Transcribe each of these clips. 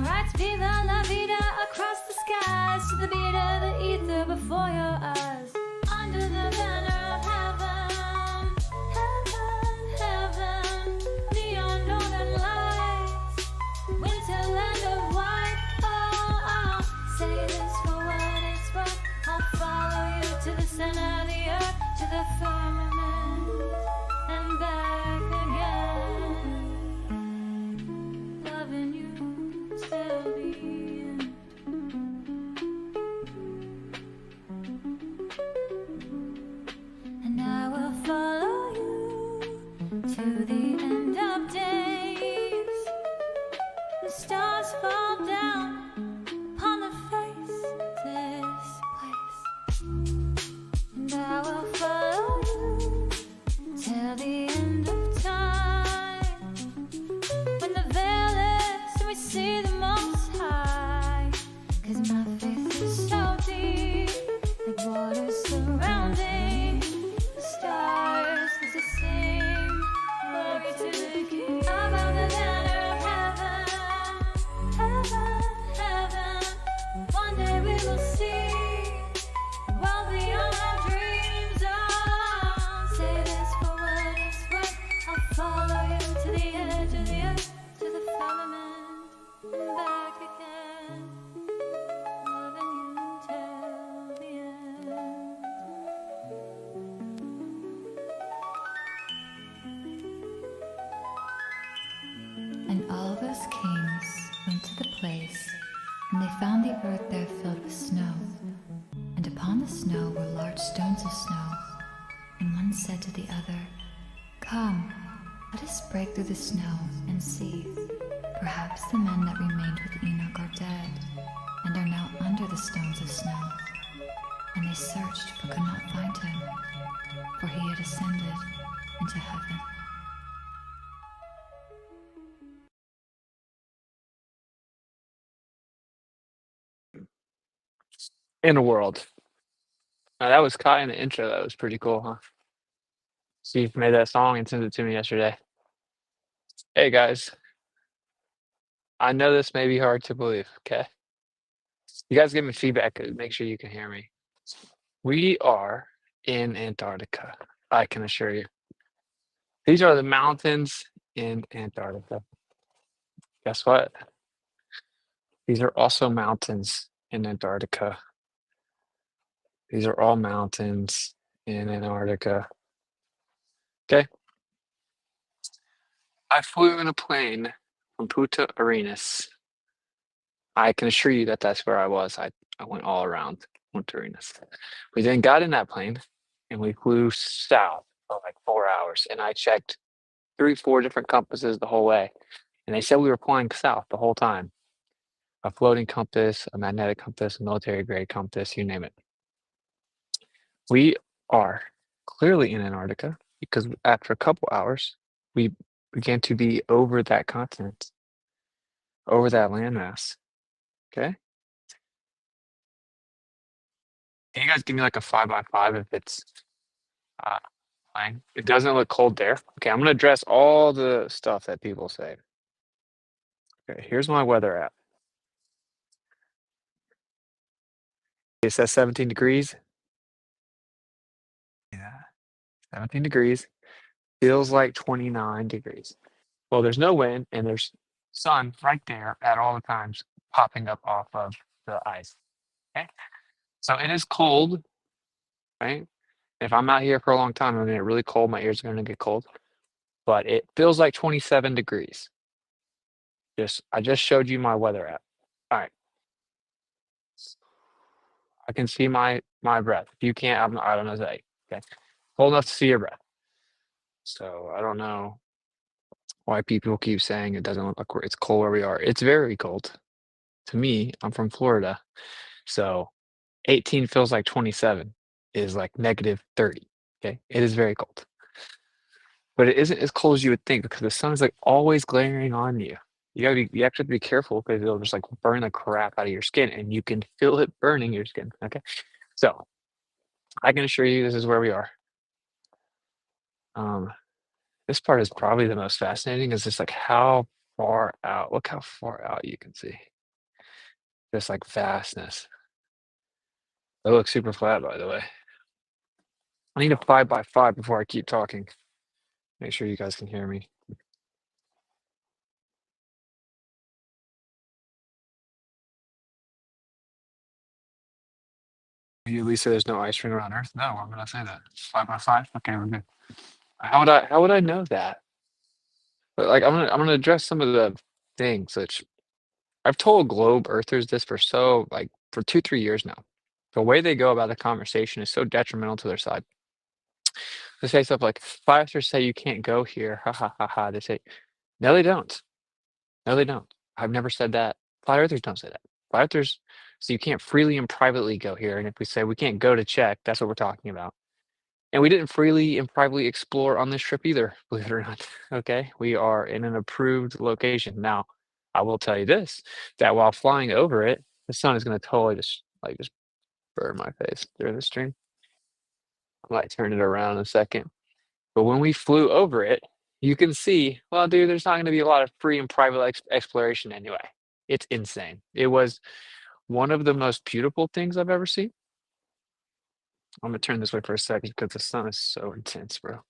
writes Viva la vida across the skies to the beat of the ether before your eyes. Under the banner of heaven, heaven, heaven, neon northern lights, winterland of white. Oh, I'll say this for what it's worth. I'll follow you to the center of the earth, to the firmament, and back again. Loving you till the end. And I will follow you to the end of days. The stars fall down upon the face of this place. And I will follow you till the end of time. When the veil lifts and we see the Most High. 'Cause my faith is so deep, like water surrounding the stars as I sing glory to the King. Above the banner of heaven, heaven, heaven, one day we will see well beyond our dreams. Oh, say this for what it's worth. I'll follow you to the edge of the earth, to the firmament, and back again. Loving you till the end. And all those kings went to the place, and they found the earth there filled with snow. And upon the snow were large stones of snow. And one said to the other, Come, let us break through the snow and see. Perhaps the men that remained with Enoch are dead, and are now under the stones of snow. And they searched but could not find him, for he had ascended into heaven. In a world. Now, that was caught in the intro. That was pretty cool, huh? Steve made that song and sent it to me yesterday. Hey, guys. I know this may be hard to believe, okay? You guys give me feedback. Make sure you can hear me. We are in Antarctica, I can assure you. These are the mountains in Antarctica. Guess what? These are also mountains in Antarctica. These are all mountains in Antarctica. Okay. I flew in a plane from Punta Arenas. I can assure you that that's where I was. I went all around Punta Arenas. We then got in that plane and we flew south for like 4 hours. And I checked 3, 4 different compasses the whole way. And they said we were flying south the whole time. A floating compass, a magnetic compass, a military grade compass, you name it. We are clearly in Antarctica because after a couple hours, we began to be over that continent, over that landmass. Okay. Can you guys give me like a 5x5 if it's fine? It doesn't look cold there. Okay, I'm gonna address all the stuff that people say. Okay, here's my weather app. It says 17 degrees. Yeah, 17 degrees. Feels like 29 degrees. Well, there's no wind and there's sun right there at all the times popping up off of the ice. Okay, so it is cold, right? If I'm out here for a long time, I'm gonna get really cold. My ears are gonna get cold, but it feels like 27 degrees. I just showed you my weather app. All right, I can see my breath. If you can't, I don't know that. Okay, cold enough to see your breath. So I don't know why people keep saying it doesn't look like it's cold where we are. It's very cold. To me, I'm from Florida, so 18 feels like 27 is like negative 30. Okay, it is very cold, but it isn't as cold as you would think because the sun is like always glaring on you. You have to be careful because it'll just like burn the crap out of your skin, and you can feel it burning your skin. Okay, so I can assure you this is where we are. This part is probably the most fascinating. Is just like how far out? Look how far out you can see. just like vastness. It looks super flat, by the way. I need a 5x5 before I keep talking. Make sure you guys can hear me. You at least say there's no ice ring around Earth? No, I'm gonna say that. 5x5? Okay, we're good. How would I know that? But like I'm gonna address some of the things which I've told globe earthers this for like for 2, 3 years now. The way they go about the conversation is so detrimental to their side. They say stuff like, flat earthers say you can't go here. Ha ha ha ha. They say, no, they don't. No, they don't. I've never said that. Flat earthers don't say that. Flat earthers, so you can't freely and privately go here. And if we say we can't go to check, that's what we're talking about. And we didn't freely and privately explore on this trip either, believe it or not. Okay. We are in an approved location. Now, I will tell you this, that while flying over it, the sun is going to totally just burn my face during the stream. I might turn it around in a second. But when we flew over it, you can see, well, dude, there's not going to be a lot of free and private exploration anyway. It's insane. It was one of the most beautiful things I've ever seen. I'm gonna turn this way for a second because the sun is so intense, bro.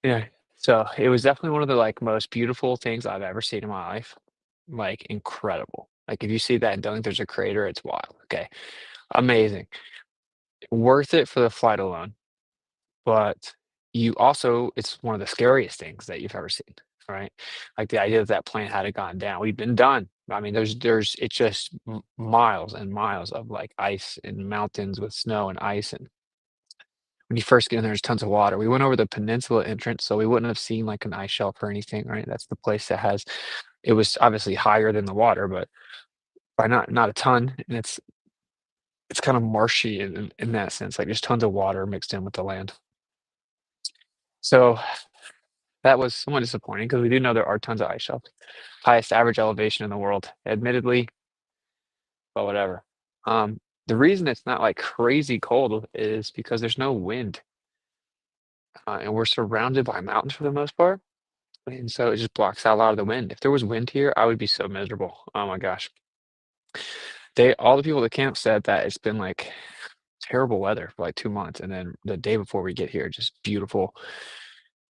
Yeah. So it was definitely one of the like most beautiful things I've ever seen in my life. Like incredible. Like if you see that and don't think there's a crater, it's wild. Okay. Amazing. Worth it for the flight alone. But you also, it's one of the scariest things that you've ever seen, right? Like the idea that that plane had it gone down. We've been done. I mean, it's just miles and miles of like ice and mountains with snow and ice. And when you first get in there, there's tons of water. We went over the peninsula entrance, so we wouldn't have seen like an ice shelf or anything, right? That's the place that has, it was obviously higher than the water, but by not a ton. And it's kind of marshy in that sense, like just tons of water mixed in with the land. So that was somewhat disappointing because we do know there are tons of ice shelves. Highest average elevation in the world, admittedly, but whatever. The reason it's not like crazy cold is because there's no wind, and we're surrounded by mountains for the most part, and so it just blocks out a lot of the wind. If there was wind here, I would be so miserable. Oh my gosh. All the people at the camp said that it's been like terrible weather for like 2 months, and then the day before we get here, just beautiful,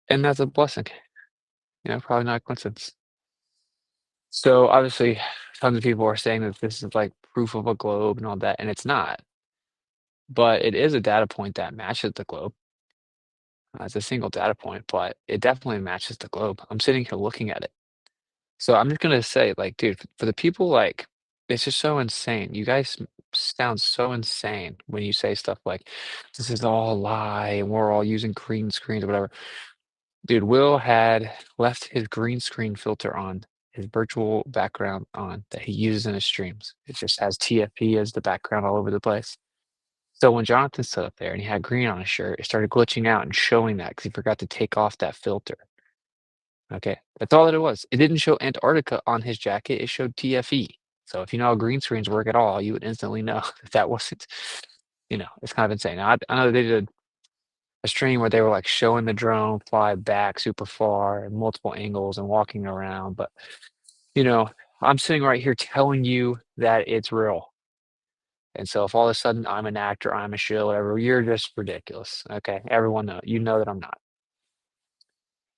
and that's a blessing. Probably not a coincidence. So obviously, tons of people are saying that this is like proof of a globe and all that, and it's not. But it is a data point that matches the globe. It's a single data point, but it definitely matches the globe. I'm sitting here looking at it. So I'm just gonna say, like, dude, for the people like, it's just so insane. You guys sound so insane when you say stuff like, "This is all a lie," and we're all using green screens or whatever. Dude, Will had left his green screen filter on, his virtual background on that he uses in his streams. It just has TFP as the background all over the place. So when Jonathan stood up there and he had green on his shirt, it started glitching out and showing that because he forgot to take off that filter. Okay, that's all that it was. It didn't show Antarctica on his jacket, it showed TFE. So if you know how green screens work at all, you would instantly know that that wasn't, it's kind of insane. Now, I know they did a stream where they were like showing the drone fly back super far and multiple angles and walking around. But, you know, I'm sitting right here telling you that it's real. And so if all of a sudden I'm an actor, I'm a shill, whatever, you're just ridiculous. Okay. Everyone know you know that I'm not.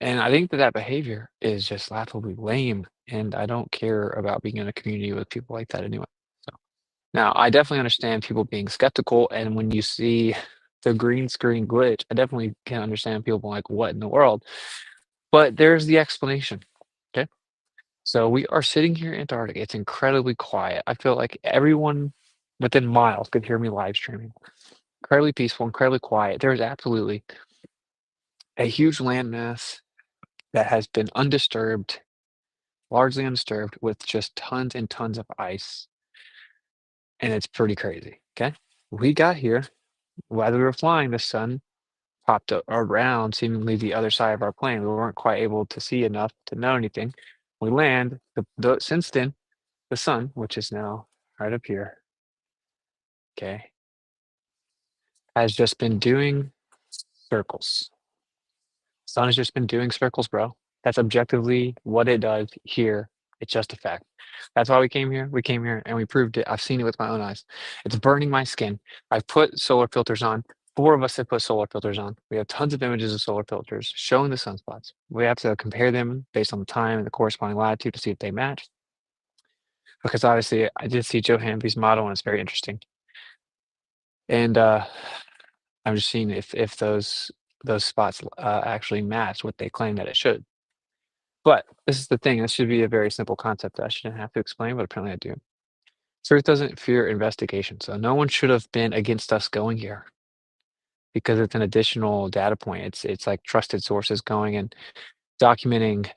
And I think that that behavior is just laughably lame. And I don't care about being in a community with people like that anyway. So now I definitely understand people being skeptical. And when you see the green screen glitch, I definitely can understand people being like, what in the world? But there's the explanation. Okay. So we are sitting here in Antarctica. It's incredibly quiet. I feel like everyone within miles could hear me live streaming. Incredibly peaceful, incredibly quiet. There is absolutely a huge landmass that has been undisturbed, largely undisturbed, with just tons and tons of ice. And it's pretty crazy. Okay. We got here while we were flying, the sun popped around seemingly the other side of our plane. We weren't quite able to see enough to know anything. We land, since then, the sun, which is now right up here, okay, has just been doing circles. Sun has just been doing circles, bro. That's objectively what it does here It's just a fact. That's why we came here. We came here and we proved it. I've seen it with my own eyes. It's burning my skin. I've put solar filters on. Four of us have put solar filters on. We have tons of images of solar filters showing the sunspots. We have to compare them based on the time and the corresponding latitude to see if they match. Because obviously, I did see Joe Hamby's model, and it's very interesting. And I'm just seeing if those spots actually match what they claim that it should. But this is the thing. This should be a very simple concept that I shouldn't have to explain, but apparently I do. Truth doesn't fear investigation, so no one should have been against us going here because it's an additional data point. It's like trusted sources going and documenting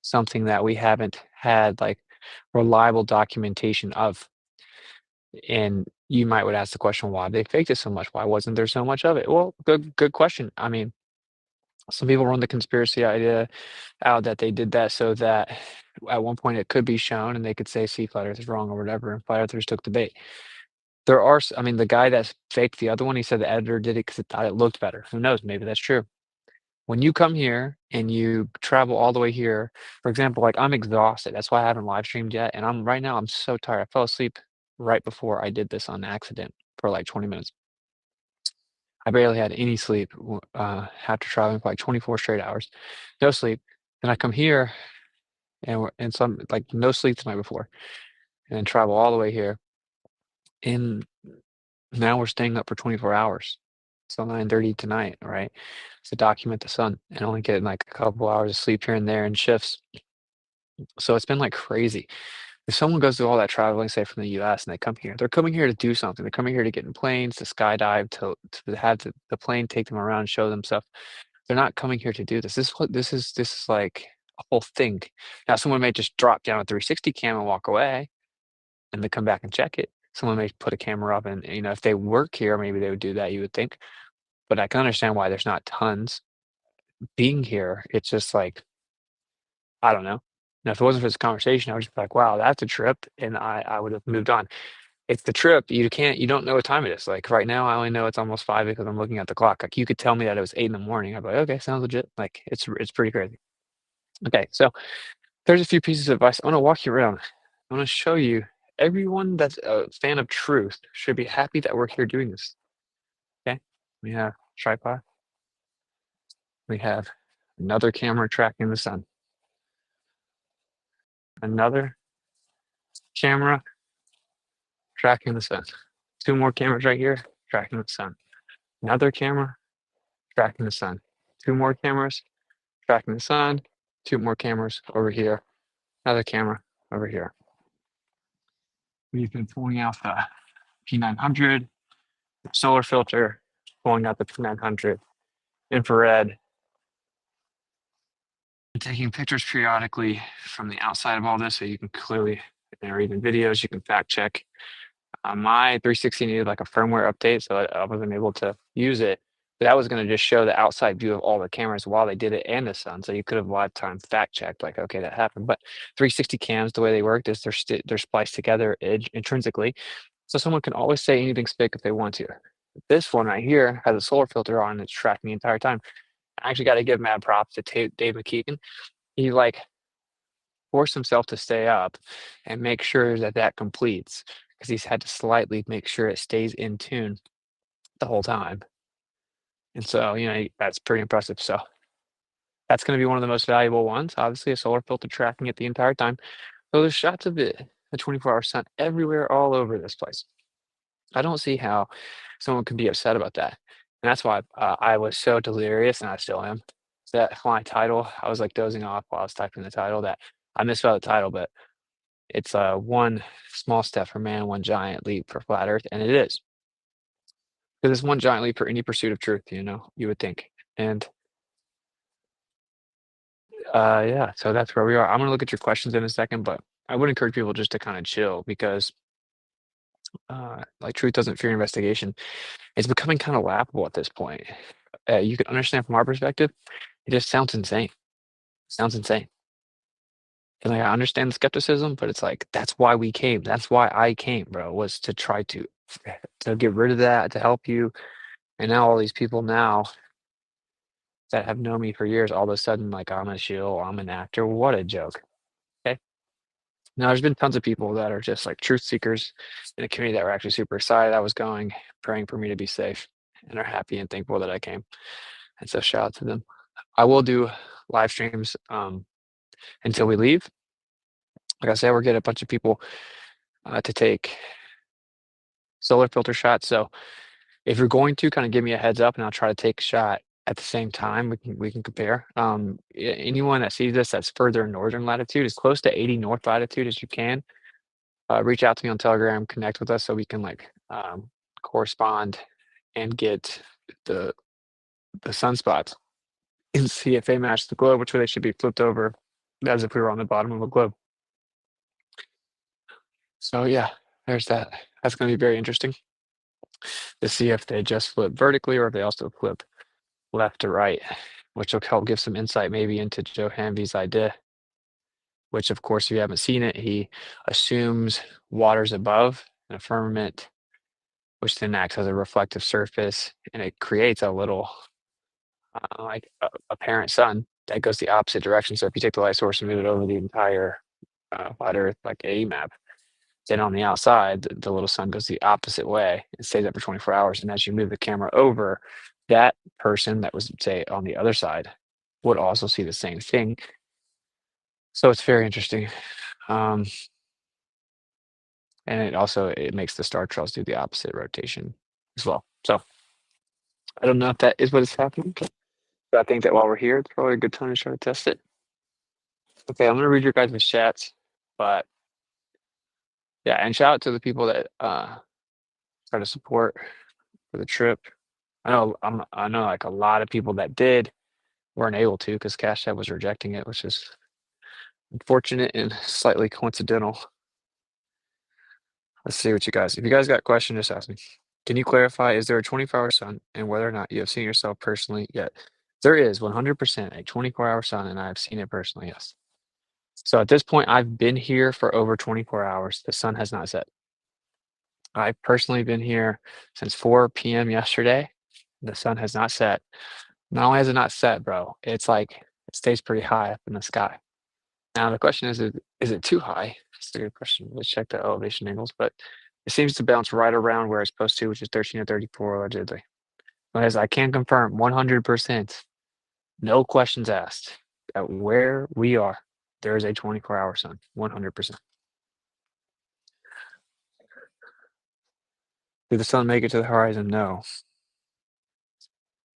something that we haven't had like reliable documentation of. And you might would ask the question, why they faked it so much? Why wasn't there so much of it? Well, good question. I mean, some people run the conspiracy idea out that they did that so that at one point it could be shown and they could say, see, flat earth is wrong or whatever, and flat earthers took the bait. There are, I mean, the guy that faked the other one, he said the editor did it because it thought it looked better. Who knows? Maybe that's true. When you come here and you travel all the way here, for example, like I'm exhausted. That's why I haven't live streamed yet. And I'm right now, I'm so tired. I fell asleep right before I did this on accident for like 20 minutes. I barely had any sleep after traveling for like 24 straight hours, no sleep. Then I come here and some like no sleep the night before, and then travel all the way here. And now we're staying up for 24 hours. So 9:30 tonight, right? To document the sun and only getting like a couple hours of sleep here and there in shifts. So it's been like crazy. If someone goes through all that traveling, say from the US, and they come here, they're coming here to do something. They're coming here to get in planes, to skydive, to have the plane take them around and show them stuff. They're not coming here to do this. This is like a whole thing. Now someone may just drop down a 360 cam and walk away and then come back and check it. Someone may put a camera up and if they work here, maybe they would do that, you would think. But I can understand why there's not tons being here. It's just like, I don't know. Now, if it wasn't for this conversation, I would just be like, wow, that's a trip. And I would have moved on. It's the trip. You don't know what time it is. Like right now, I only know it's almost 5 because I'm looking at the clock. Like you could tell me that it was 8 in the morning. I'd be like, okay, sounds legit. Like it's pretty crazy. Okay, so there's a few pieces of advice. I want to walk you around. I want to show you everyone that's a fan of truth should be happy that we're here doing this. Okay. We have tripod. We have another camera tracking the sun. Another camera tracking the sun. Two more cameras right here tracking the sun. Another camera tracking the sun. Two more cameras tracking the sun. Two more cameras over here. Another camera over here. We've been pulling out the P900, the solar filter, pulling out the P900, infrared, and taking pictures periodically from the outside of all this so you can clearly, or even videos, you can fact check. My 360 needed like a firmware update, so I wasn't able to use it. But that was going to just show the outside view of all the cameras while they did it and the sun. So you could have lifetime fact checked, like, okay, that happened. But 360 cams, the way they worked is they're spliced together intrinsically. So someone can always say anything's fake if they want to. This one right here has a solar filter on and it's tracking the entire time. I actually got to give mad props to Dave McKeegan. He like forced himself to stay up and make sure that that completes because he's had to slightly make sure it stays in tune the whole time. And so, that's pretty impressive. So that's going to be one of the most valuable ones. Obviously, a solar filter tracking it the entire time. So there's shots of it, the 24-hour sun everywhere, all over this place. I don't see how someone could be upset about that. And that's why I was so delirious, and I still am. That my title, I was like dozing off while I was typing the title. That I misspelled the title, but it's one small step for man, one giant leap for flat Earth, and it is. Because it's one giant leap for any pursuit of truth, you would think. And yeah, so that's where we are. I'm gonna look at your questions in a second, but I would encourage people just to kind of chill because like truth doesn't fear investigation. It's becoming kind of laughable at this point. You can understand from our perspective, it just sounds insane. Sounds insane. And like I understand the skepticism, but it's like that's why we came. That's why I came, bro, was to try to get rid of that, to help you. And now all these people now that have known me for years, all of a sudden, like I'm a shill, I'm an actor. What a joke. Okay. Now, there's been tons of people that are just like truth seekers in the community that were actually super excited I was going, praying for me to be safe, and are happy and thankful that I came. And so shout out to them. I will do live streams until we leave. Like I said, we're getting a bunch of people to take solar filter shots. So if you're going to, kind of give me a heads up, and I'll try to take a shot at the same time. We can compare. Anyone that sees this that's further in northern latitude, as close to 80 north latitude as you can, reach out to me on Telegram, connect with us so we can like correspond and get the sunspots and see if they match the globe, which way they should be flipped over as if we were on the bottom of a globe. So yeah, there's that. That's going to be very interesting to see if they just flip vertically or if they also flip left to right, which will help give some insight maybe into Joe Hanvey's idea, which of course, if you haven't seen it, he assumes water's above in a firmament, which then acts as a reflective surface, and it creates a little like a parent sun that goes the opposite direction. So if you take the light source and move it over the entire flat Earth like a map, then on the outside, the little sun goes the opposite way and stays up for 24 hours. And as you move the camera over, that person that was, say, on the other side would also see the same thing. So it's very interesting. And it makes the star trails do the opposite rotation as well. So I don't know if that is what is happening, but I think that while we're here, it's probably a good time to try to test it. Okay, I'm gonna read your guys' chats, but yeah, and shout out to the people that try to support for the trip. I know like a lot of people that did weren't able to because Cash App was rejecting it, which is unfortunate and slightly coincidental. Let's see what you guys. If you guys got questions, just ask me. Can you clarify? Is there a 24-hour sun, and whether or not you have seen yourself personally yet? There is 100% a 24-hour sun, and I have seen it personally. Yes. So at this point, I've been here for over 24 hours. The sun has not set. I've personally been here since 4 p.m. yesterday. The sun has not set. Not only has it not set, bro, it's like it stays pretty high up in the sky. Now the question is it too high? That's a good question. Let's check the elevation angles, but it seems to bounce right around where it's supposed to, which is 13 to 34 allegedly. But as I can confirm 100%, no questions asked, at where we are, there is a 24-hour sun, 100%. Did the sun make it to the horizon? No.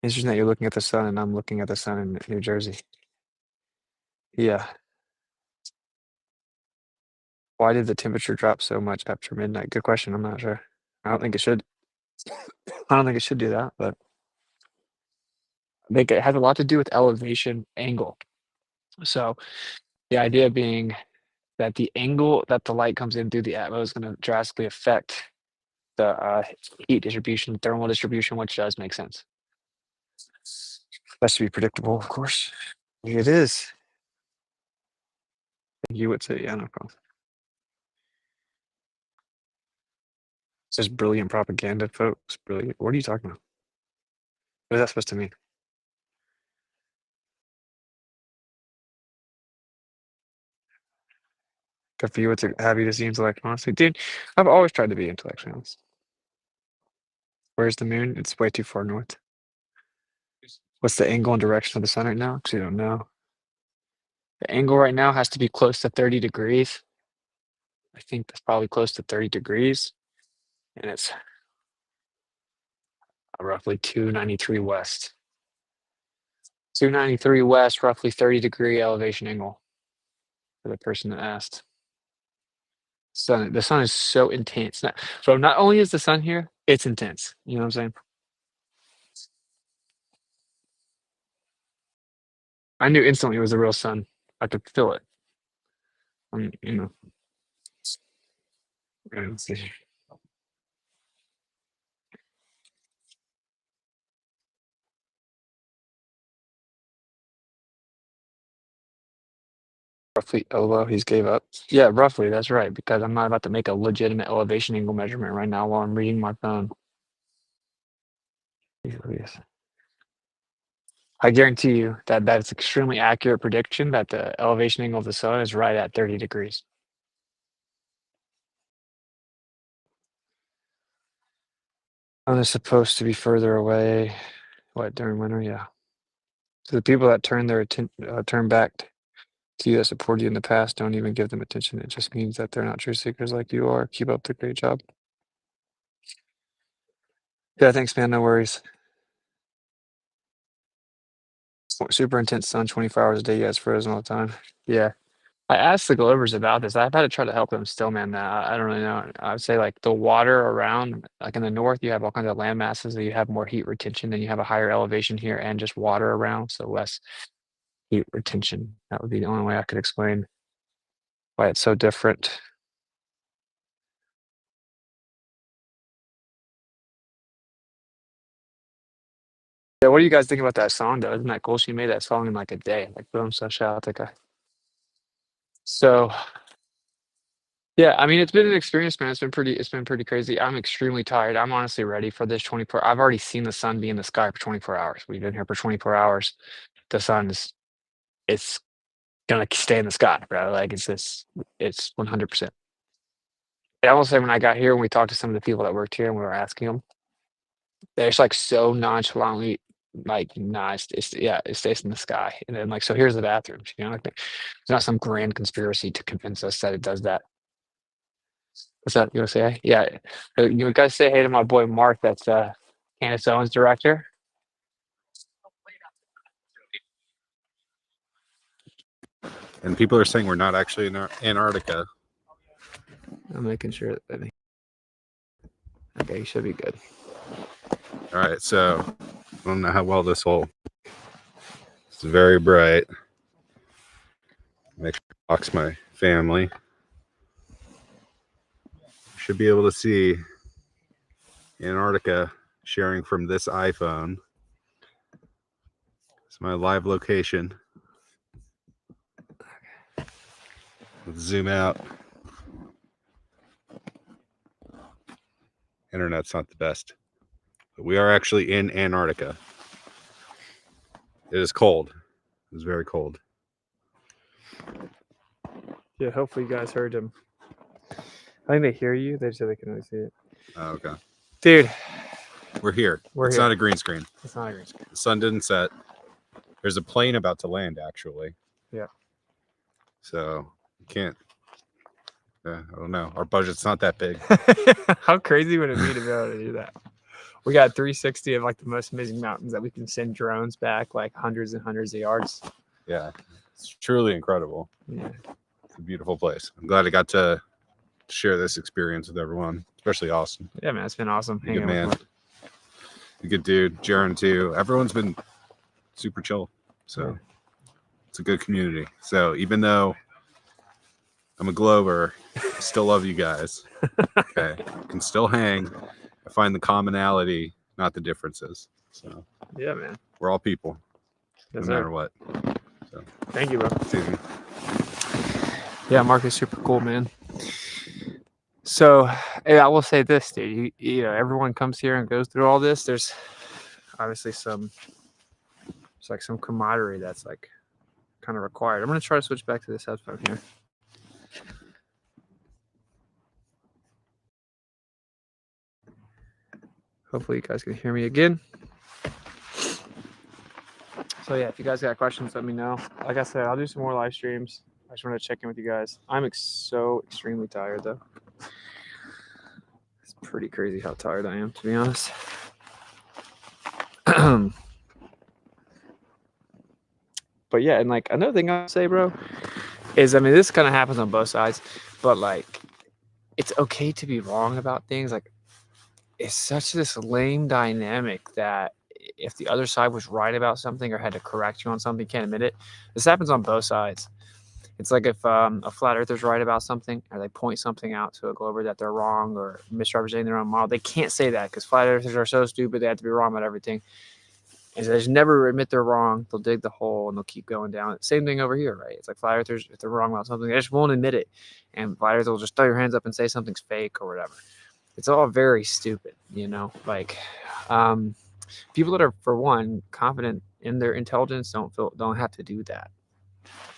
Interesting that you're looking at the sun and I'm looking at the sun in New Jersey. Yeah. Why did the temperature drop so much after midnight? Good question. I'm not sure. I don't think it should. I don't think it should do that, but I think it has a lot to do with elevation angle. So the idea being that the angle that the light comes in through the atmosphere is going to drastically affect the heat distribution, thermal distribution, which does make sense. That should be predictable, of course. It is. You would say, yeah, no problem. It's just brilliant propaganda, folks. Brilliant. What are you talking about? What is that supposed to mean? Good for you. It's happy to see intellect, honestly. Dude, I've always tried to be intellectually honest. Where's the moon? It's way too far north. What's the angle and direction of the sun right now? Actually, I don't know. The angle right now has to be close to 30 degrees. I think that's probably close to 30 degrees. And it's roughly 293 west. 293 west, roughly 30-degree elevation angle for the person that asked. The sun is so intense. So not only is the sun here, it's intense. You know what I'm saying? I knew instantly it was the real sun. I could feel it. You know. Let's see. Roughly, although he's gave up. Yeah, roughly, that's right, because I'm not about to make a legitimate elevation angle measurement right now while I'm reading my phone. Yes. I guarantee you that it's extremely accurate prediction that the elevation angle of the sun is right at 30 degrees. sun is supposed to be further away. What, during winter? Yeah. So the people that turn back to you that supported you in the past, don't even give them attention. It just means that they're not true seekers like you are. Keep up the great job. Yeah, thanks, man. No worries. Super intense sun, 24 hours a day. You guys frozen all the time. Yeah. I asked the Glovers about this. I've had to try to help them still, man. I don't really know. I would say like the water around, like in the north, you have all kinds of land masses that you have more heat retention, and you have a higher elevation here and just water around, so less heat retention. That would be the only way I could explain why it's so different. Yeah, what do you guys think about that song though? Isn't that cool? She made that song in like a day. Like boom, so shout out to guy. So yeah, I mean it's been an experience, man. It's been pretty crazy. I'm extremely tired. I'm honestly ready for this 24. I've already seen the sun be in the sky for 24 hours. We've been here for 24 hours. The sun is it's gonna stay in the sky, bro. Like it's 100%. And I will say when I got here and we talked to some of the people that worked here and we were asking them, they're just like so nonchalantly like nah, yeah, it stays in the sky. And then like so here's the bathrooms, you know, like there's not some grand conspiracy to convince us that it does that. What's that you want to say? Yeah. You guys say hey to my boy Mark, that's Candace Owens director. And people are saying we're not actually in Antarctica. I'm making sure that okay, you should be good. All right, so I don't know how well this will. It's very bright. Make sure it blocks my family. Should be able to see Antarctica sharing from this iPhone. It's my live location. Let's zoom out. Internet's not the best, but we are actually in Antarctica. It is cold. It is very cold. Yeah, hopefully you guys heard him. I think they hear you. They said they can only see it. Oh, okay. Dude, we're here. It's here. not a green screen. It's not a green screen. The sun didn't set. There's a plane about to land, actually. Yeah. So you can't. I don't know. Our budget's not that big. How crazy would it be to be able to do that? We got 360 of like the most amazing mountains that we can send drones back like hundreds and hundreds of yards. Yeah, it's truly incredible. Yeah. It's a beautiful place. I'm glad I got to share this experience with everyone, especially Austin. Yeah, man, it's been awesome. Good man. A good dude. Jaron too. Everyone's been super chill. So it's a good community. So even though I'm a Glover, I still love you guys. Okay. Can still hang. I find the commonality, not the differences. So yeah, man. We're all people. Yes, no matter what. So thank you, bro. It's easy. Yeah, Mark is super cool, man. So hey, I will say this, dude. You know, everyone comes here and goes through all this. There's obviously it's like some camaraderie that's like kind of required. I'm gonna try to switch back to this headphone here. Hopefully you guys can hear me again. So yeah, if you guys got questions, let me know. Like I said, I'll do some more live streams. I just want to check in with you guys. I'm so extremely tired though. It's pretty crazy how tired I am, to be honest. But yeah, and like another thing I'll say, bro, is I mean this kind of happens on both sides, but like it's okay to be wrong about things. Like it's such this lame dynamic that if the other side was right about something or had to correct you on something, can't admit it. This happens on both sides. It's like if a flat earther's right about something or they point something out to a Glober that they're wrong or misrepresenting their own model, they can't say that because flat earthers are so stupid they have to be wrong about everything. And so they just never admit they're wrong. They'll dig the hole and they'll keep going down. Same thing over here, right? It's like flat earthers, if they're wrong about something, they just won't admit it. And flat earthers will just throw your hands up and say something's fake or whatever. It's all very stupid, you know? Like people that are, for one, confident in their intelligence don't have to do that.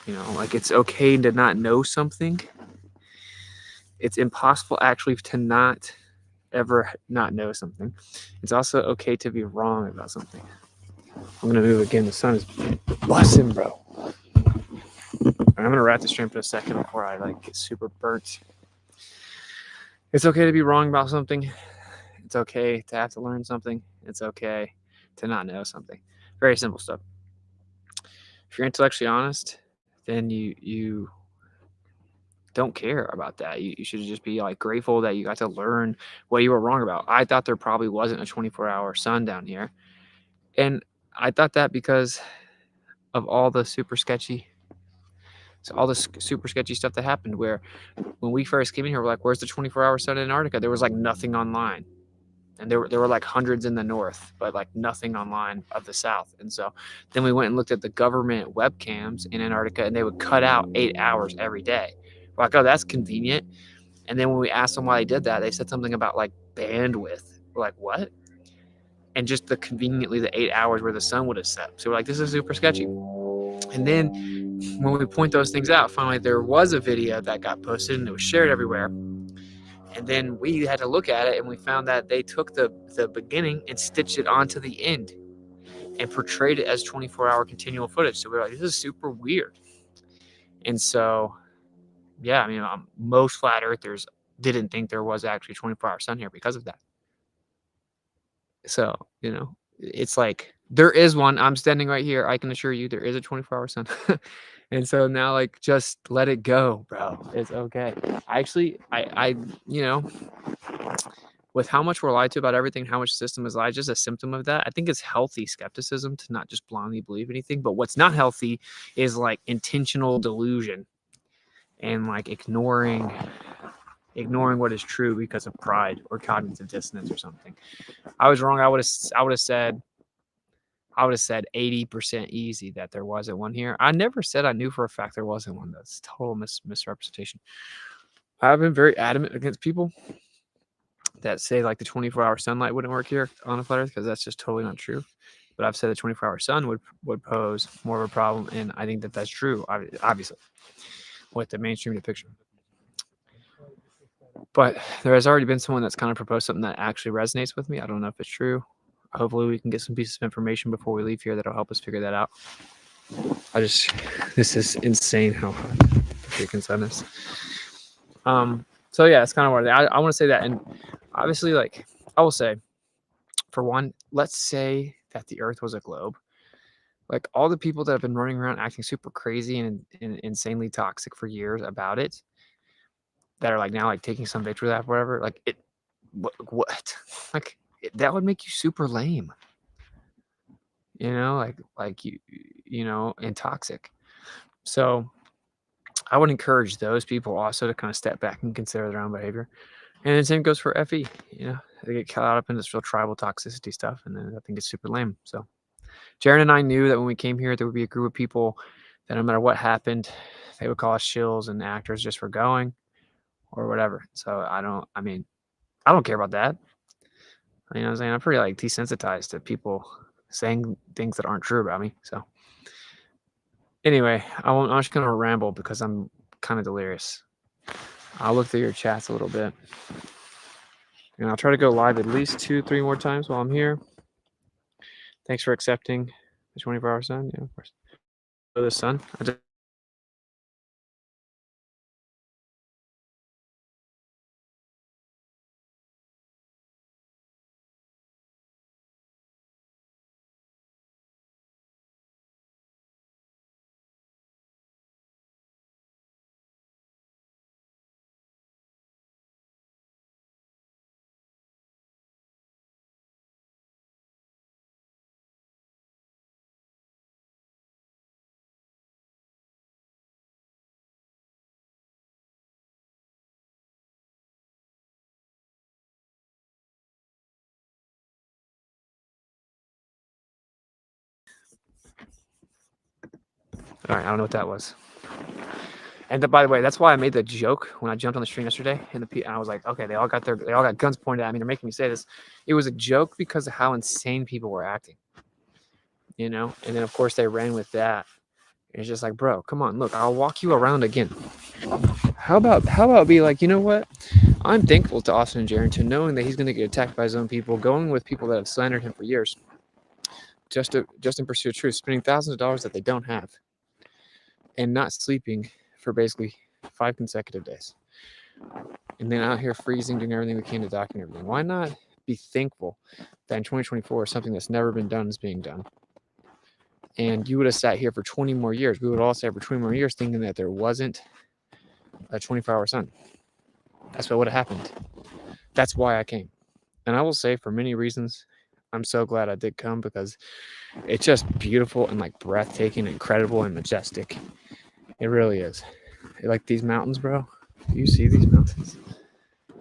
You know, like it's okay to not know something. It's impossible actually to not ever not know something. It's also okay to be wrong about something. I'm gonna move again. The sun is busting, bro. I'm gonna wrap the stream for a second before I like get super burnt. It's okay to be wrong about something. It's okay to have to learn something. It's okay to not know something. Very simple stuff. If you're intellectually honest, then you don't care about that. You should just be like grateful that you got to learn what you were wrong about. I thought there probably wasn't a 24-hour sun down here. And I thought that because of all the super sketchy stuff that happened, where when we first came in here, we're like, where's the 24-hour sun in Antarctica? There was like nothing online. And there were like hundreds in the north, but like nothing online of the south. And so then we went and looked at the government webcams in Antarctica, and they would cut out 8 hours every day. We're like, oh, that's convenient. And then when we asked them why they did that, they said something about like bandwidth. We're like, what? And just conveniently the 8 hours where the sun would have set. So we're like, this is super sketchy. And then when we point those things out, finally there was a video that got posted and it was shared everywhere. And then we had to look at it, and we found that they took the beginning and stitched it onto the end and portrayed it as 24-hour continual footage. So we were like, this is super weird. And so, yeah, I mean, most flat earthers didn't think there was actually a 24-hour sun here because of that. So, it's like there is one. I'm standing right here. I can assure you there is a 24-hour sun. And so now, like, just let it go, bro. It's okay. Actually, I with how much we're lied to about everything, how much the system is lied, just a symptom of that. I think it's healthy skepticism to not just blindly believe anything. But what's not healthy is like intentional delusion and like ignoring what is true because of pride or cognitive dissonance or something. I was wrong. I would have said 80% easy that there wasn't one here. I never said I knew for a fact there wasn't one. That's total misrepresentation. I've been very adamant against people that say like the 24-hour sunlight wouldn't work here on a flat Earth, because that's just totally not true. But I've said the 24-hour sun would pose more of a problem, and I think that that's true, obviously, with the mainstream depiction. But there has already been someone that's kind of proposed something that actually resonates with me. I don't know if it's true. Hopefully we can get some pieces of information before we leave here that'll help us figure that out. This is insane how hot the freaking sun is. So yeah, it's kind of what I want to say that. And obviously, like, I will say, for one, let's say that the Earth was a globe. Like, all the people that have been running around acting super crazy and insanely toxic for years about it, that are like now like taking some victory lap, whatever. Like, what? Like, that would make you super lame. Like and toxic. So I would encourage those people also to kind of step back and consider their own behavior. And the same goes for FE. They get caught up in this real tribal toxicity stuff, and then I think it's super lame. So Jaron and I knew that when we came here, there would be a group of people that no matter what happened, they would call us shills and actors just for going or whatever. So I don't care about that. You know what I'm saying? I'm pretty like desensitized to people saying things that aren't true about me. So anyway, I'm just going to ramble because I'm kind of delirious. I'll look through your chats a little bit. And I'll try to go live at least 2-3 more times while I'm here. Thanks for accepting the 24-hour sun. Yeah, of course. The sun. All right, I don't know what that was. And by the way, that's why I made the joke when I jumped on the stream yesterday. And I was like, okay, they all got guns pointed at me. They're making me say this. It was a joke because of how insane people were acting. And then of course they ran with that. It's just like, bro, come on, look, I'll walk you around again. How about be like, you know what? I'm thankful to Austin and Jarrington, knowing that he's going to get attacked by his own people, going with people that have slandered him for years, just in pursuit of truth, spending thousands of dollars that they don't have, and not sleeping for basically 5 consecutive days. And then out here freezing, doing everything we can to document everything. Why not be thankful that in 2024 something that's never been done is being done? And you would have sat here for 20 more years. We would all sat for 20 more years thinking that there wasn't a 24-hour sun. That's what would have happened. That's why I came. And I will say, for many reasons, I'm so glad I did come, because it's just beautiful and like breathtaking, incredible, and majestic. It really is. Like these mountains, bro. Do you see these mountains?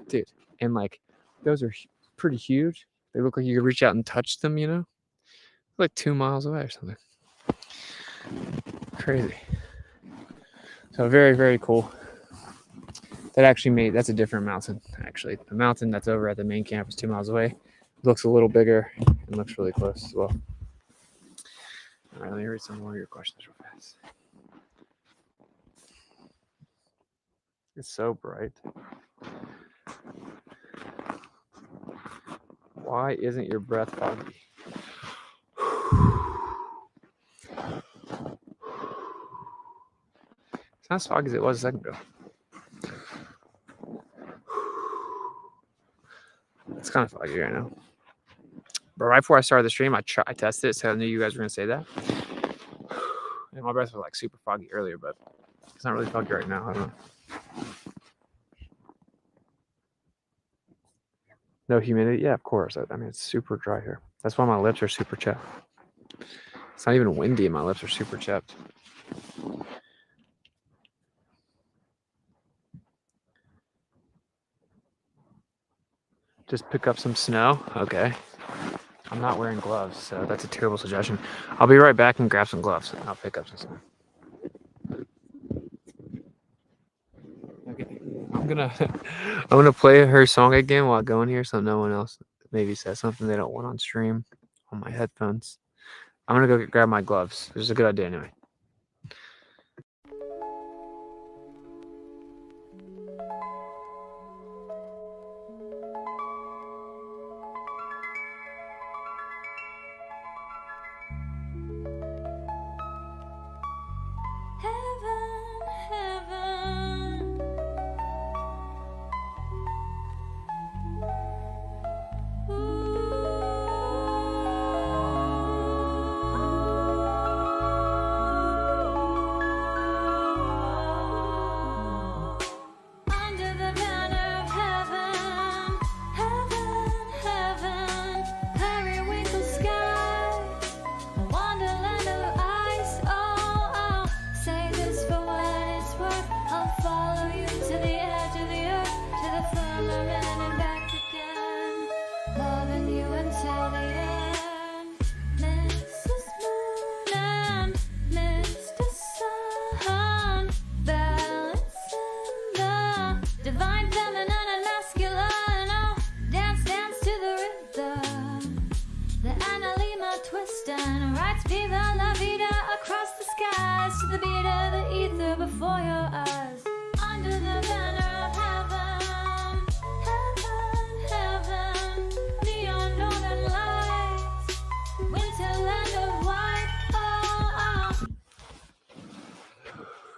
Dude. And like those are pretty huge. They look like you could reach out and touch them, you know? Like 2 miles away or something. Crazy. So very, very cool. That's a different mountain, actually. The mountain that's over at the main campus 2 miles away looks a little bigger and looks really close as well. All right, let me read some more of your questions real fast. It's so bright. Why isn't your breath foggy? It's not as foggy as it was a second ago. It's kind of foggy right now. But right before I started the stream, I tested it, so I knew you guys were going to say that. And my breath was like super foggy earlier, but it's not really foggy right now. I don't know. No humidity? Yeah, of course. I mean, it's super dry here. That's why my lips are super chapped. It's not even windy and my lips are super chapped. Just pick up some snow? Okay. I'm not wearing gloves, so that's a terrible suggestion. I'll be right back and grab some gloves, and I'll pick up some snow. Okay. I'm gonna play her song again while I go in here, so no one else maybe says something they don't want on stream on my headphones. I'm gonna go grab my gloves. This is a good idea anyway.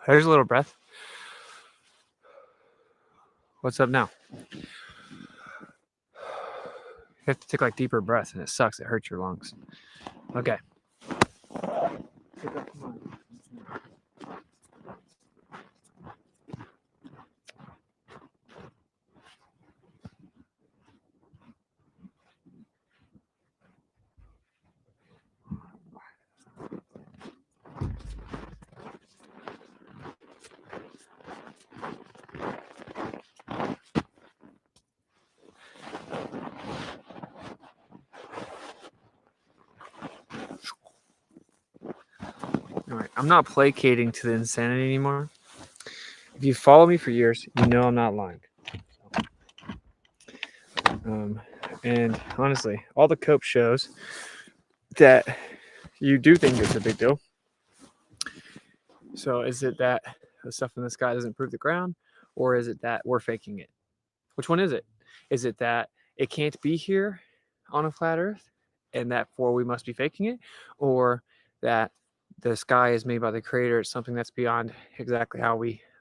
There's a little breath. What's up now? You have to take like deeper breaths, and it sucks. It hurts your lungs. Okay. All right, I'm not placating to the insanity anymore. If you follow me for years, you know I'm not lying. And honestly, all the cope shows that you do think it's a big deal. So is it that the stuff in the sky doesn't prove the ground, or is it that we're faking it? Which one is it? Is it that it can't be here on a flat Earth, and therefore we must be faking it, or that the sky is made by the Creator? It's something that's beyond exactly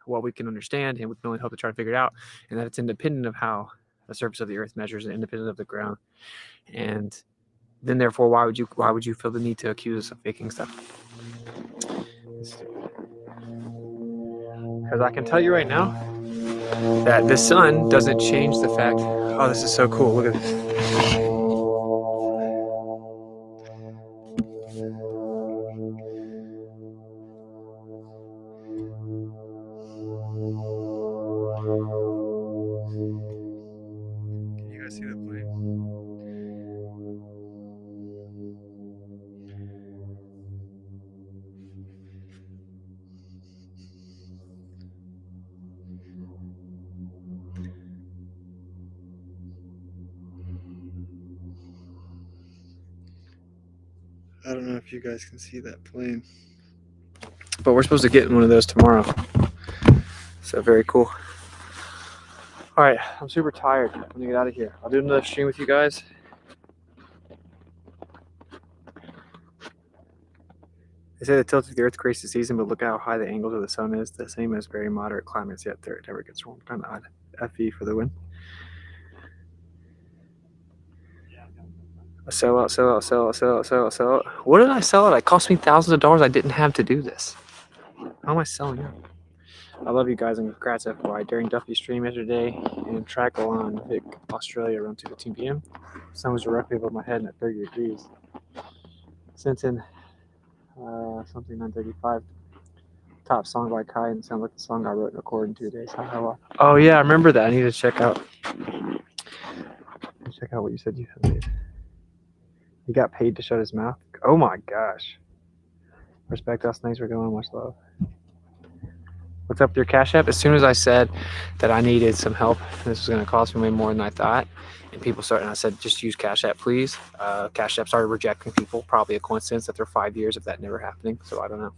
what we can understand, and we can only hope to try to figure it out, and that it's independent of how the surface of the Earth measures, and independent of the ground. And then, therefore, why would you feel the need to accuse us of faking stuff? Because I can tell you right now that the sun doesn't change the fact. Oh, this is so cool! Look at this. Can you guys see that plane? I don't know if you guys can see that plane, but we're supposed to get in one of those tomorrow. So very cool. All right, I'm super tired. I'm gonna get out of here. I'll do another stream with you guys. They say the tilt of the Earth creates the season, but look at how high the angles of the sun is. The same as very moderate climates, yet there it never gets warm. Kind of odd. FE for the win. I sell out. What did I sell it? It cost me thousands of dollars I didn't have to do this. How am I selling out? I love you guys, and congrats FY. During Duffy's stream yesterday in Trackle Vic, Australia around 2:15 p.m. The sun was directly above my head and at 30 degrees. Sent in something 935. Top song by Kai, and sounds like the song I wrote and recorded in 2 days. Oh yeah, I remember that. I need to check out what you said you had made. He got paid to shut his mouth. Oh my gosh. Respect us. Thanks for going. Much love. What's up with your Cash App? As soon as I said that I needed some help, this was going to cost me way more than I thought, and people started, and I said, just use Cash App, please. Cash App started rejecting people. Probably a coincidence after 5 years of that never happening. So I don't know.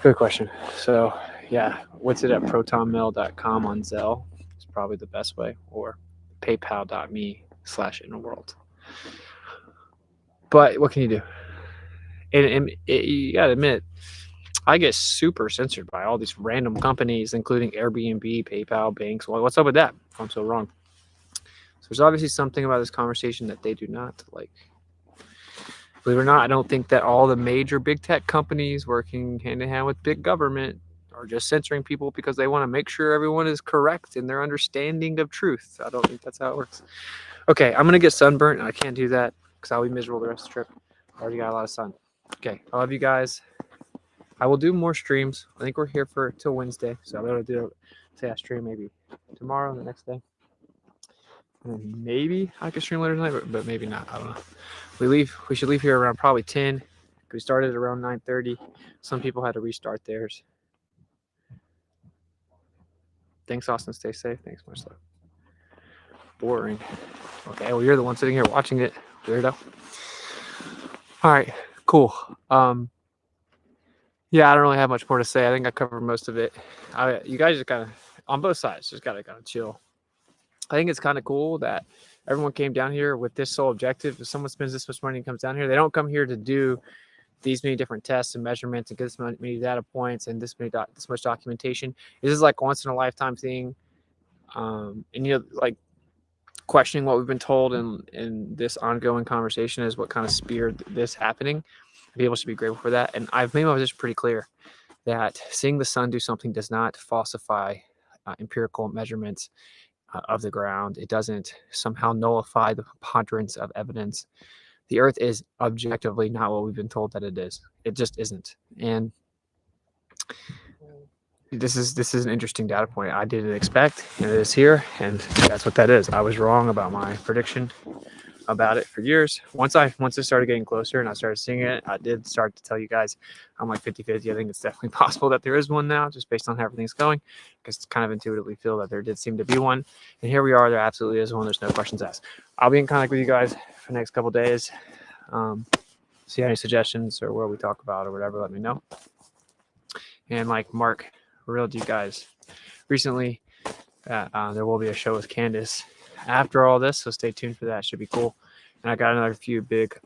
Good question. So yeah, what's it at protonmail.com on Zelle? It's probably the best way, or paypal.me/innerworld. But what can you do? And you gotta admit, I get super censored by all these random companies, including Airbnb, PayPal, banks. Well, what's up with that? If I'm so wrong. So there's obviously something about this conversation that they do not like. Believe it or not, I don't think that all the major big tech companies working hand in hand with big government are just censoring people because they want to make sure everyone is correct in their understanding of truth. I don't think that's how it works. Okay, I'm going to get sunburnt, and I can't do that because I'll be miserable the rest of the trip. I already got a lot of sun. Okay, I love you guys. I will do more streams. I think we're here till Wednesday, so I'm going to say I stream maybe tomorrow, the next day. And maybe I could stream later tonight, but maybe not. I don't know. We should leave here around probably 10. We started around 9:30. Some people had to restart theirs. Thanks, Austin. Stay safe. Thanks, much love. Boring. Okay, well, you're the one sitting here watching it, weirdo. All right, cool. Yeah, I don't really have much more to say. I think I covered most of it. You guys just kind of, on both sides, just gotta kind of chill. I think it's kind of cool that everyone came down here with this sole objective. If someone spends this much money and comes down here, they don't come here to do these many different tests and measurements and get this many data points and this much documentation. This is like once in a lifetime thing. And like questioning what we've been told in this ongoing conversation is what kind of speared this happening. People should be grateful for that. And I've made my position pretty clear that seeing the sun do something does not falsify empirical measurements of the ground. It doesn't somehow nullify the preponderance of evidence. The Earth is objectively not what we've been told that it is. It just isn't. And this is an interesting data point. I didn't expect, and it is here, and that's what that is. I was wrong about my prediction about it for years. Once it started getting closer and I started seeing it, I did start to tell you guys I'm like 50-50. I think it's definitely possible that there is one now, just based on how everything's going, because it's kind of intuitively feel that there did seem to be one. And here we are, there absolutely is one. There's no questions asked. I'll be in contact with you guys for the next couple days. See any suggestions or what we talk about or whatever, let me know. And like Mark revealed to you guys recently, There will be a show with Candace after all this, so stay tuned for that. Should be cool. And I got another few big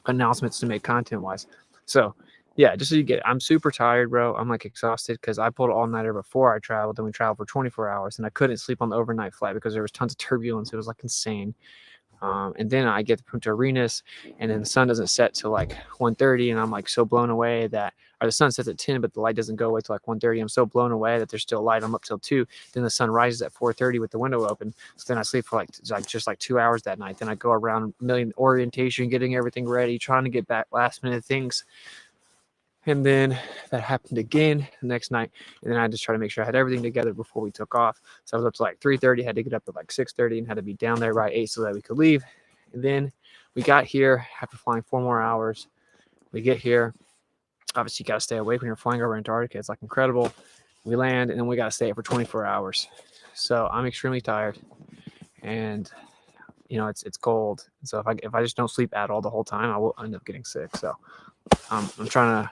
announcements to make content-wise. So, yeah, just so you get it, I'm super tired, bro. I'm like exhausted because I pulled an all-nighter before I traveled, and we traveled for 24 hours, and I couldn't sleep on the overnight flight because there was tons of turbulence. It was like insane. And then I get to Punta Arenas, and then the sun doesn't set till like 1:30, and I'm like so blown away that, or the sun sets at 10, but the light doesn't go away till like 1:30. I'm so blown away that there's still light. I'm up till 2. Then the sun rises at 4:30 with the window open. So then I sleep for like 2 hours that night. Then I go around a million orientation, getting everything ready, trying to get back last minute things. And then that happened again the next night. And then I just tried to make sure I had everything together before we took off. So I was up to like 3:30, had to get up at like 6:30 and had to be down there by 8 so that we could leave. And then we got here after flying 4 more hours. We get here. Obviously, you got to stay awake when you're flying over Antarctica. It's like incredible. We land, and then we got to stay for 24 hours. So I'm extremely tired. And, you know, it's cold. So if I just don't sleep at all the whole time, I will end up getting sick. So I'm trying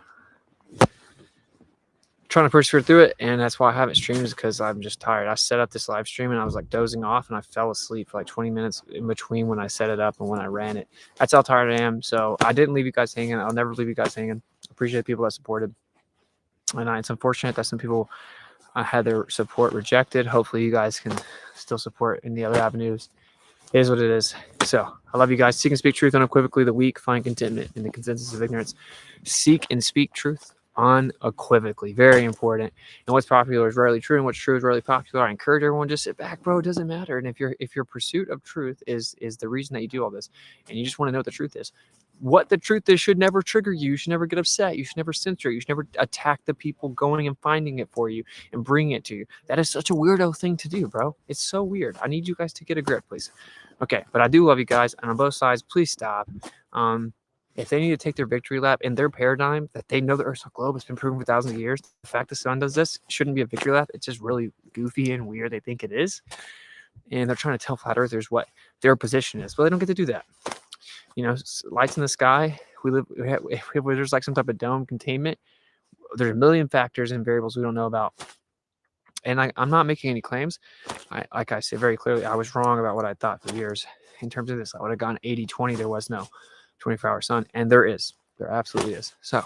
to persevere through it, and that's why I haven't streamed, is because I'm just tired. I set up this live stream and I was like dozing off, and I fell asleep for like 20 minutes in between when I set it up and when I ran it. That's how tired I am. So I didn't leave you guys hanging. I'll never leave you guys hanging. Appreciate people that supported, and it's unfortunate that some people had their support rejected. Hopefully you guys can still support in the other avenues. It is what it is. So I love you guys. Seek and speak truth unequivocally. The weak find contentment in the consensus of ignorance. Seek and speak truth unequivocally. Very important. And what's popular is rarely true, and what's true is rarely popular. I encourage everyone, just sit back, bro. It doesn't matter. And if your pursuit of truth is the reason that you do all this, and you just want to know what the truth is, what the truth is should never trigger you. You should never get upset. You should never censor. You should never attack the people going and finding it for you and bringing it to you. That is such a weirdo thing to do, bro. It's so weird. I need you guys to get a grip, please. Okay, but I do love you guys, and on both sides, please stop. If they need to take their victory lap in their paradigm that they know the Earth's a globe, it's been proven for thousands of years. The fact the sun does this shouldn't be a victory lap. It's just really goofy and weird. They think it is, and they're trying to tell flat earthers what their position is. Well, they don't get to do that. You know, lights in the sky. There's like some type of dome containment. There's a million factors and variables we don't know about. And I'm not making any claims. Like I said very clearly, I was wrong about what I thought for years. In terms of this, I would have gone 80-20. There was no 24-hour sun. And there is. There absolutely is. So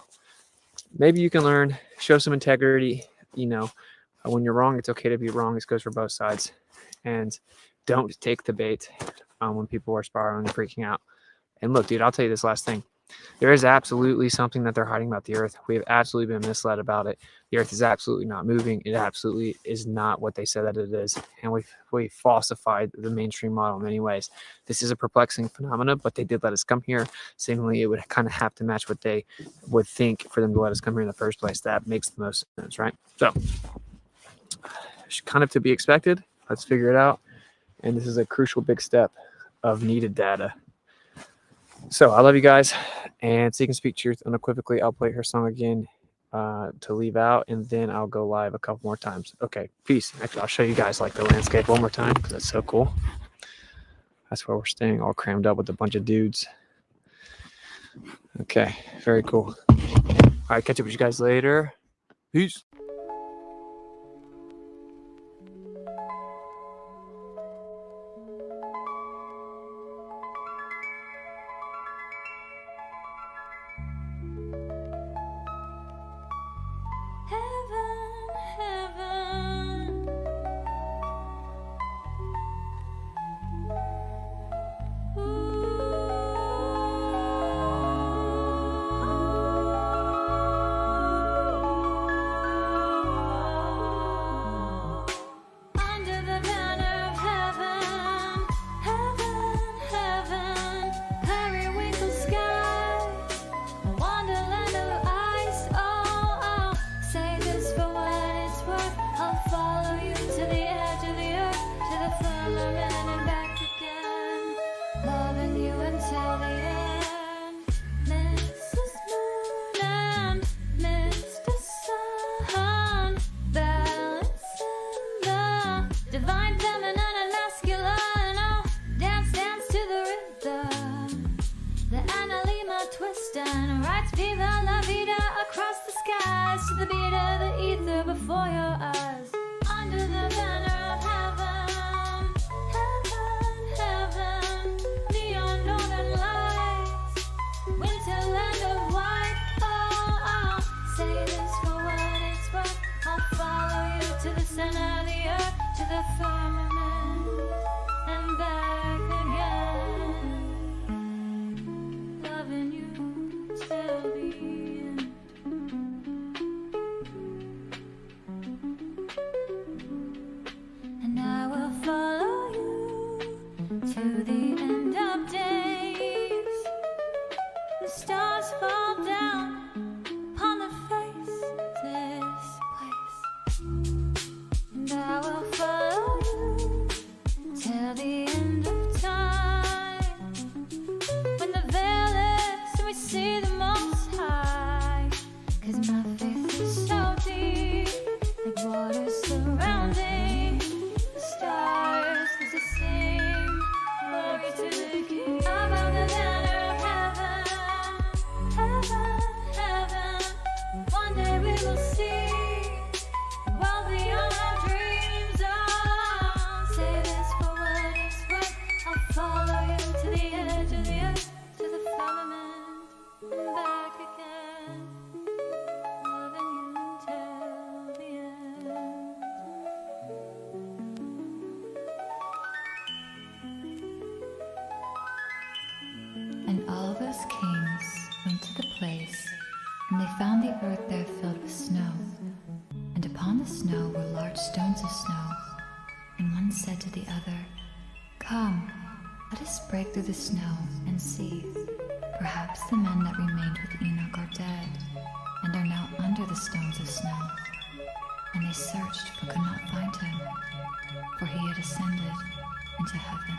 maybe you can learn, show some integrity. You know, when you're wrong, it's okay to be wrong. This goes for both sides. And don't take the bait when people are spiraling and freaking out. And look, dude, I'll tell you this last thing. There is absolutely something that they're hiding about the Earth. We have absolutely been misled about it. The Earth is absolutely not moving. It absolutely is not what they said that it is. And we falsified the mainstream model in many ways. This is a perplexing phenomenon, but they did let us come here. Seemingly, it would kind of have to match what they would think for them to let us come here in the first place. That makes the most sense, right? So, kind of to be expected. Let's figure it out. And this is a crucial big step of needed data. So I love you guys, and Seek and Speak Truth unequivocally. I'll play her song again to leave out, and then I'll go live a couple more times. Okay, peace. Actually, I'll show you guys like the landscape one more time because that's so cool. That's where we're staying, all crammed up with a bunch of dudes. Okay, very cool. All right, catch up with you guys later. Peace. Across the skies to the beat of the ether before your eyes. Under the banner And all those kings went to the place, and they found the earth there filled with snow. And upon the snow were large stones of snow. And one said to the other, "Come, let us break through the snow and see. Perhaps the men that remained with Enoch are dead, and are now under the stones of snow." And they searched but could not find him, for he had ascended into heaven.